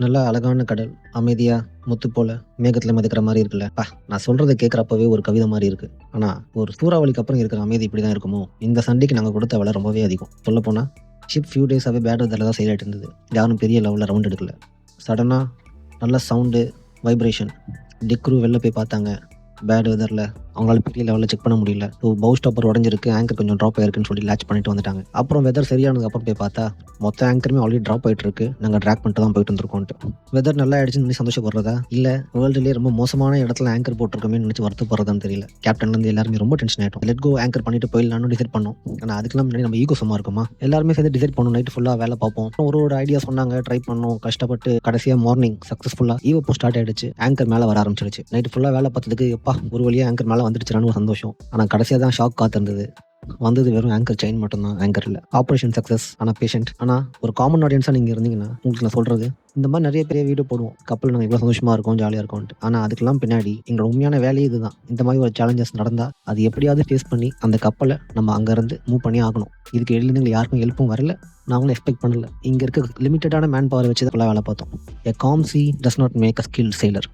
நல்லா அழகான கடல், அமைதியா, முத்து போல மேகத்துல மிதக்கிற மாரி இருக்குல்ல. நான் சொல்றத கேட்கறப்பவே ஒரு கவிதை மாரி இருக்கு. ஆனா, ஒரு சூறாவளிக்கு அப்புறம் இருக்கிற அமைதி இப்படிதான் இருக்குமோ? இந்த சண்டைக்கு நாங்க கொடுத்த விலை ரொம்பவே அதிகம். சொல்லப்போனா, ஷிப் ஃபியூ டேஸாவே பேட் வெதர்ல தான் செயலாயிட்டு இருந்தது. யாரும் பெரிய லெவல்ல ரவுண்ட் எடுக்கல. சடனா நல்ல சவுண்டு, வைப்ரேஷன். டெக் க்ரூ வெளில போய் பார்த்தாங்க. பேட் வெதர்ல அவங்களால பெரிய லெவலில் செக் பண்ண முடியல. பவு ஸ்டாப்பர் உடஞ்சிருக்கு, ஆங்கர் கொஞ்சம் ட்ராப் ஆயிருக்குன்னு சொல்லி லேட்ச் பண்ணிட்டு வந்துட்டாங்க. அப்புறம் வெதர் சரியானதுக்கு அப்புறம் போய் பார்த்தா மொத்த ஆங்கருமே ஆல்ரெடி ட்ராப் ஆயிட்டு இருக்கு. நாங்கள் ட்ராக் பண்ணிட்டு தான் போயிட்டு இருந்திருக்கோன்ட்டு. வெதர் நல்லா ஆயிடுச்சுன்னு நினைச்சு சந்தோஷப்படுறதா, இல்லை வேர்ல்டுலேயே ரொம்ப மோசமான இடத்துல ஆங்கர் போட்டிருக்கோமே நினைச்சு வருத்தப்படுறதான்னு தெரியல. கேப்டன்லேருந்து எல்லாருமே ரொம்ப டென்ஷன் ஆயிட்டோம். லெட் கோ ஆங்கர் பண்ணிட்டு போயிடலாம்னு டிசைட் பண்ணோம். ஆனால் அதுக்கெல்லாம் முன்னாடி நம்ம ஈகோ சும்மா இருக்குமா? எல்லாருமே சேர்ந்து டிசைட் பண்ணோம். நைட்டு ஃபுல்லாக வேலை பார்ப்போம். ஒரு ஐடியா சொன்னாங்க, ட்ரை பண்ணோம், கஷ்டப்பட்டு கடைசியாக மார்னிங் சக்ஸஸ்ஃபுல்லாக ஈவப்போ ஸ்டார்ட் ஆயிடுச்சு. ஆங்கர் மேலே வர ஆரம்பிச்சிடுச்சு. நைட்டு ஃபுல்லாக வேலை பார்த்ததுக்கு எப்பா ஒரு வழியாக ஆங்கர் மேலே வந்துடுச்சுன்னு ஒரு சந்தோஷம். ஆனால் கடைசியாக தான் ஷாக் காத்திருந்தது. வந்தது வெறும் ஆங்கர் செயின் மட்டும்தான், ஆங்கர் இல்லை. ஆப்ரேஷன் சக்ஸஸ், ஆனால் பேஷண்ட். ஆனால் ஒரு காமன் ஆடியன்ஸாக நீங்கள் இருந்தீங்கன்னா உங்களுக்கு நான் சொல்கிறது, இந்த மாதிரி நிறைய பெரிய வீடியோ போடுவோம். கப்பல் நாங்கள் இவ்வளோ சந்தோஷமாக இருக்கோம், ஜாலியாக இருக்கோம்ட்டு. ஆனால் அதுக்கெல்லாம் பின்னாடி எங்களோட உண்மையான வேலையே இதுதான். இந்த மாதிரி ஒரு சேலஞ்சஸ் நடந்தால் அது எப்படியாவது ஃபேஸ் பண்ணி அந்த கப்பலை நம்ம அங்கேருந்து மூவ் பண்ணி ஆகணும். இதுக்கு எழுதுங்க யாருக்கும் ஹெல்ப்பும் வரல, நாங்களும் எக்ஸ்பெக்ட் பண்ணல. இங்கே இருக்க லிமிட்டடான மேன் பவர் வச்சு தான் வேலை பார்த்தோம். A calm sea does not make a skilled sailor.